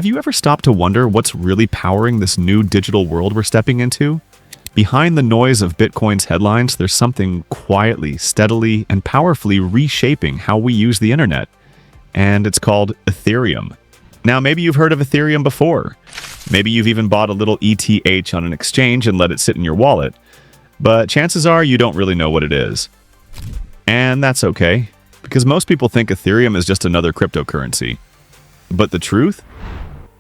Have you ever stopped to wonder what's really powering this new digital world we're stepping into? Behind the noise of Bitcoin's headlines, there's something quietly, steadily, and powerfully reshaping how we use the internet. And it's called Ethereum. Now, maybe you've heard of Ethereum before. Maybe you've even bought a little ETH on an exchange and let it sit in your wallet. But chances are you don't really know what it is. And that's okay, because most people think Ethereum is just another cryptocurrency. But the truth?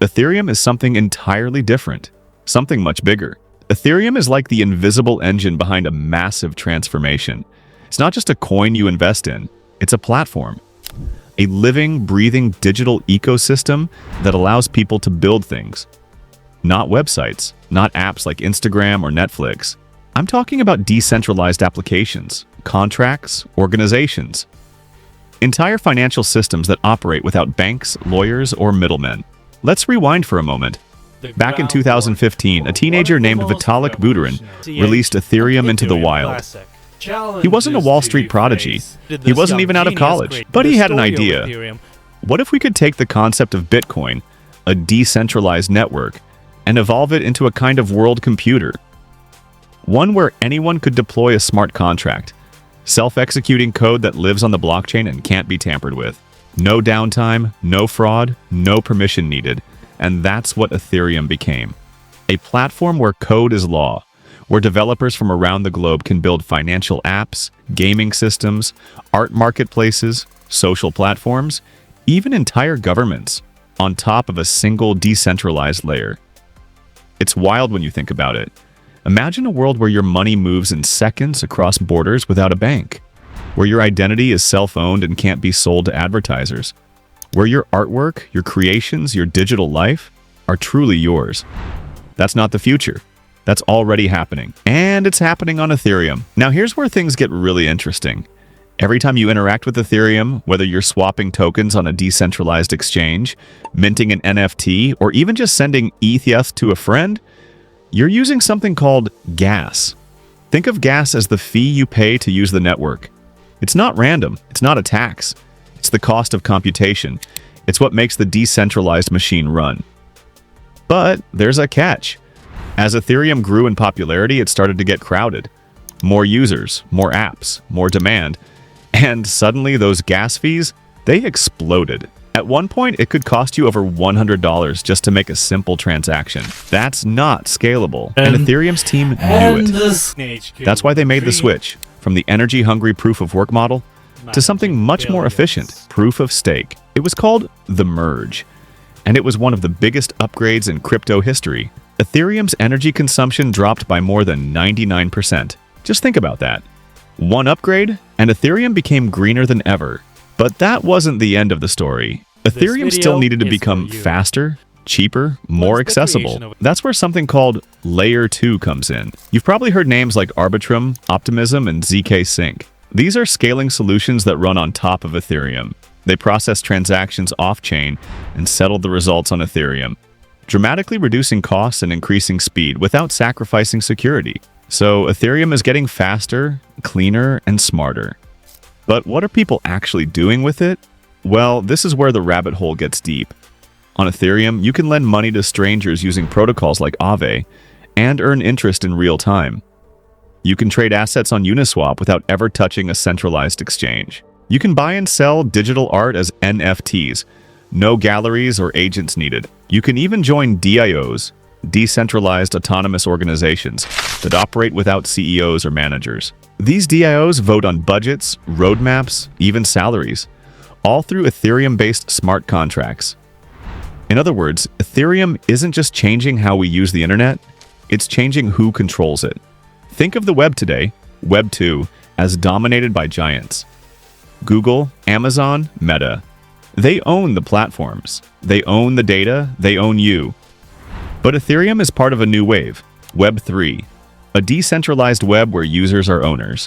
Ethereum is something entirely different, something much bigger. Ethereum is like the invisible engine behind a massive transformation. It's not just a coin you invest in, it's a platform. A living, breathing digital ecosystem that allows people to build things. Not websites, not apps like Instagram or Netflix. I'm talking about decentralized applications, contracts, organizations. Entire financial systems that operate without banks, lawyers, or middlemen. Let's rewind for a moment. Back in 2015, a teenager named Vitalik Buterin released Ethereum into the wild. He wasn't a Wall Street prodigy. He wasn't even out of college, but he had an idea. What if we could take the concept of Bitcoin, a decentralized network, and evolve it into a kind of world computer? One where anyone could deploy a smart contract, self-executing code that lives on the blockchain and can't be tampered with. No downtime, no fraud, no permission needed. And that's what Ethereum became. A platform where code is law, where developers from around the globe can build financial apps, gaming systems, art marketplaces, social platforms, even entire governments, on top of a single decentralized layer. It's wild when you think about it. Imagine a world where your money moves in seconds across borders without a bank, where your identity is self-owned and can't be sold to advertisers, where your artwork, your creations, your digital life are truly yours. That's not the future. That's already happening. And it's happening on Ethereum. Now here's where things get really interesting. Every time you interact with Ethereum, whether you're swapping tokens on a decentralized exchange, minting an NFT, or even just sending ETH to a friend, you're using something called gas. Think of gas as the fee you pay to use the network. It's not random. It's not a tax. It's the cost of computation. It's what makes the decentralized machine run. But there's a catch. As Ethereum grew in popularity, it started to get crowded. More users, more apps, more demand. And suddenly those gas fees, they exploded. At one point, it could cost you over $100 just to make a simple transaction. That's not scalable. And Ethereum's team knew it. That's why they made the switch from the energy-hungry proof-of-work model to something much more efficient, proof of stake. It was called the merge, and it was one of the biggest upgrades in crypto history. Ethereum's energy consumption dropped by more than 99%. Just think about that. One upgrade, and Ethereum became greener than ever. But that wasn't the end of the story. Ethereum still needed to become faster, cheaper, more accessible. That's where something called Layer 2 comes in. You've probably heard names like Arbitrum, Optimism, and ZK Sync. These are scaling solutions that run on top of Ethereum. They process transactions off-chain and settle the results on Ethereum, dramatically reducing costs and increasing speed without sacrificing security. So Ethereum is getting faster, cleaner, and smarter. But what are people actually doing with it? Well, this is where the rabbit hole gets deep. On Ethereum, you can lend money to strangers using protocols like Aave and earn interest in real time. You can trade assets on Uniswap without ever touching a centralized exchange. You can buy and sell digital art as NFTs. No galleries or agents needed. You can even join DIOs, decentralized autonomous organizations, that operate without CEOs or managers. These DIOs vote on budgets, roadmaps, even salaries, all through Ethereum-based smart contracts. In other words, Ethereum isn't just changing how we use the internet, it's changing who controls it. Think of the web today, Web 2, as dominated by giants. Google, Amazon, Meta. They own the platforms. They own the data. They own you. But Ethereum is part of a new wave, Web 3, a decentralized web where users are owners.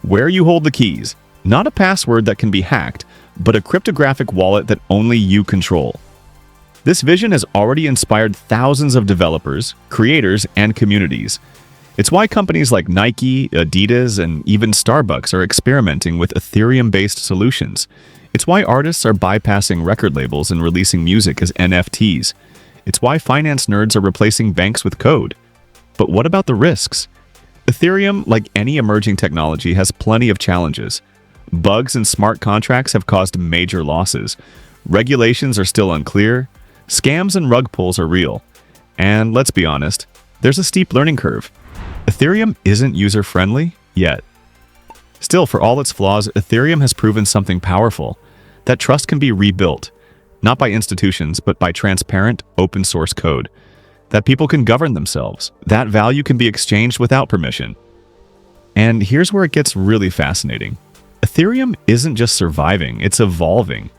Where you hold the keys, not a password that can be hacked, but a cryptographic wallet that only you control. This vision has already inspired thousands of developers, creators, and communities. It's why companies like Nike, Adidas, and even Starbucks are experimenting with Ethereum-based solutions. It's why artists are bypassing record labels and releasing music as NFTs. It's why finance nerds are replacing banks with code. But what about the risks? Ethereum, like any emerging technology, has plenty of challenges. Bugs in smart contracts have caused major losses. Regulations are still unclear. Scams and rug pulls are real. And let's be honest, there's a steep learning curve. Ethereum isn't user-friendly yet. Still, for all its flaws, Ethereum has proven something powerful. That trust can be rebuilt, not by institutions, but by transparent, open-source code. That people can govern themselves. That value can be exchanged without permission. And here's where it gets really fascinating. Ethereum isn't just surviving, it's evolving.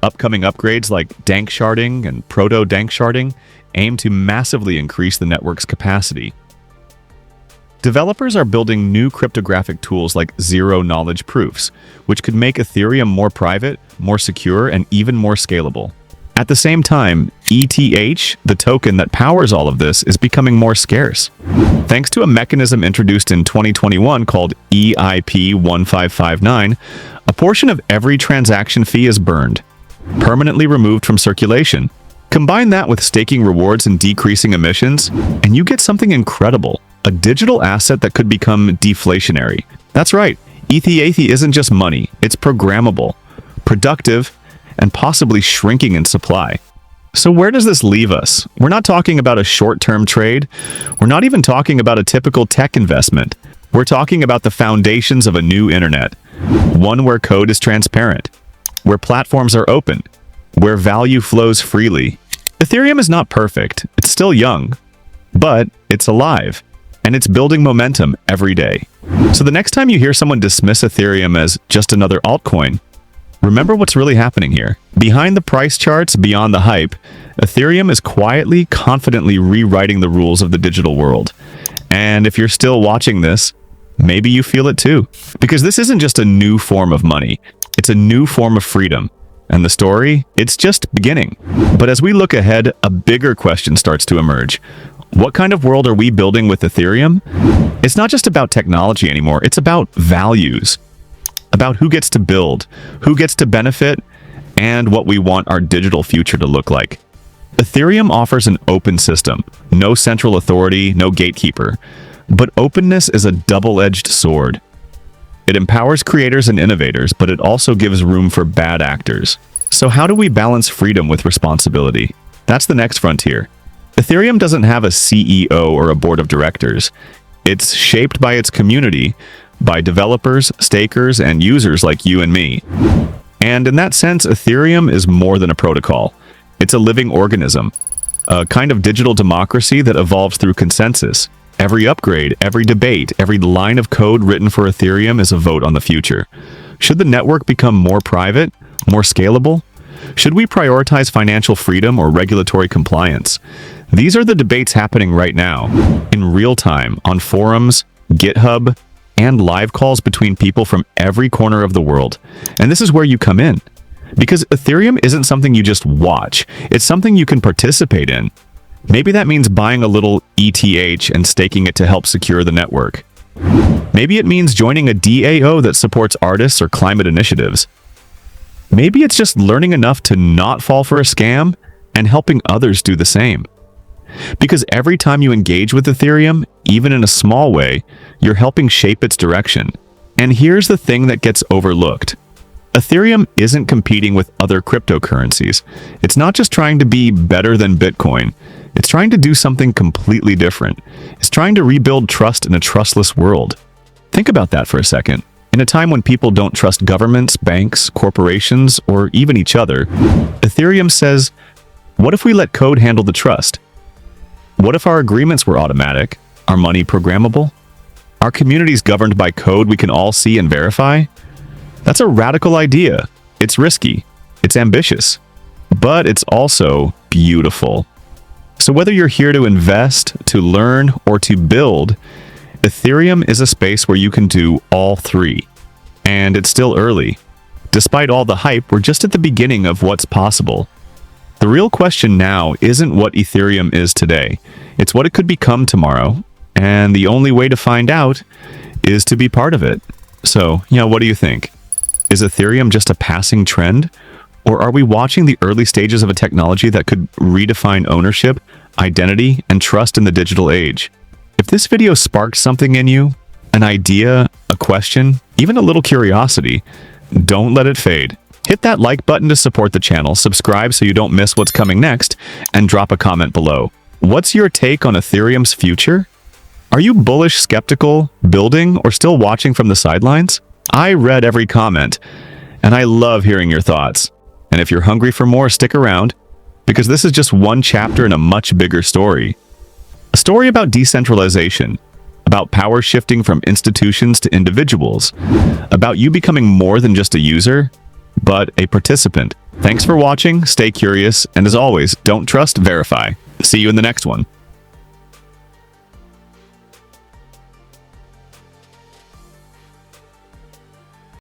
Upcoming upgrades like dank sharding and proto-dank sharding aim to massively increase the network's capacity. Developers are building new cryptographic tools like zero-knowledge proofs, which could make Ethereum more private, more secure, and even more scalable. At the same time, ETH, the token that powers all of this, is becoming more scarce. Thanks to a mechanism introduced in 2021 called EIP 1559, a portion of every transaction fee is burned, permanently removed from circulation. Combine that with staking rewards and decreasing emissions, and you get something incredible. A digital asset that could become deflationary. That's right, ETH isn't just money, it's programmable, productive, and possibly shrinking in supply. So where does this leave us? We're not talking about a short-term trade. We're not even talking about a typical tech investment. We're talking about the foundations of a new internet. One where code is transparent, where platforms are open, where value flows freely. Ethereum is not perfect, it's still young, but it's alive. And it's building momentum every day. So the next time you hear someone dismiss Ethereum as just another altcoin, remember what's really happening here. Behind the price charts, beyond the hype, Ethereum is quietly, confidently rewriting the rules of the digital world. And if you're still watching this, maybe you feel it too. Because this isn't just a new form of money, it's a new form of freedom. And the story, it's just beginning. But as we look ahead, a bigger question starts to emerge. What kind of world are we building with Ethereum? It's not just about technology anymore, it's about values. About who gets to build, who gets to benefit, and what we want our digital future to look like. Ethereum offers an open system, no central authority, no gatekeeper. But openness is a double-edged sword. It empowers creators and innovators, but it also gives room for bad actors. So how do we balance freedom with responsibility? That's the next frontier. Ethereum doesn't have a CEO or a board of directors. It's shaped by its community, by developers, stakers, and users like you and me. And in that sense, Ethereum is more than a protocol. It's a living organism, a kind of digital democracy that evolves through consensus. Every upgrade, every debate, every line of code written for Ethereum is a vote on the future. Should the network become more private, more scalable? Should we prioritize financial freedom or regulatory compliance? These are the debates happening right now, in real time, on forums, GitHub, and live calls between people from every corner of the world. And this is where you come in. Because Ethereum isn't something you just watch, it's something you can participate in. Maybe that means buying a little ETH and staking it to help secure the network. Maybe it means joining a DAO that supports artists or climate initiatives. Maybe it's just learning enough to not fall for a scam and helping others do the same. Because every time you engage with Ethereum, even in a small way, you're helping shape its direction. And here's the thing that gets overlooked. Ethereum isn't competing with other cryptocurrencies. It's not just trying to be better than Bitcoin. It's trying to do something completely different. It's trying to rebuild trust in a trustless world. Think about that for a second. In a time when people don't trust governments, banks, corporations, or even each other, Ethereum says, what if we let code handle the trust? What if our agreements were automatic? Our money programmable? Our communities governed by code we can all see and verify? That's a radical idea. It's risky. It's ambitious. But it's also beautiful. So whether you're here to invest, to learn, or to build, Ethereum is a space where you can do all three. And it's still early. Despite all the hype, we're just at the beginning of what's possible. The real question now isn't what Ethereum is today. It's what it could become tomorrow. And the only way to find out is to be part of it. So, what do you think? Is Ethereum just a passing trend? Or are we watching the early stages of a technology that could redefine ownership, identity, and trust in the digital age? If this video sparked something in you, an idea, a question, even a little curiosity, don't let it fade. Hit that like button to support the channel, subscribe so you don't miss what's coming next, and drop a comment below. What's your take on Ethereum's future? Are you bullish, skeptical, building, or still watching from the sidelines? I read every comment, and I love hearing your thoughts. And if you're hungry for more, stick around, because this is just one chapter in a much bigger story. A story about decentralization, about power shifting from institutions to individuals, about you becoming more than just a user, but a participant. Thanks for watching, stay curious, and as always, don't trust, verify. See you in the next one.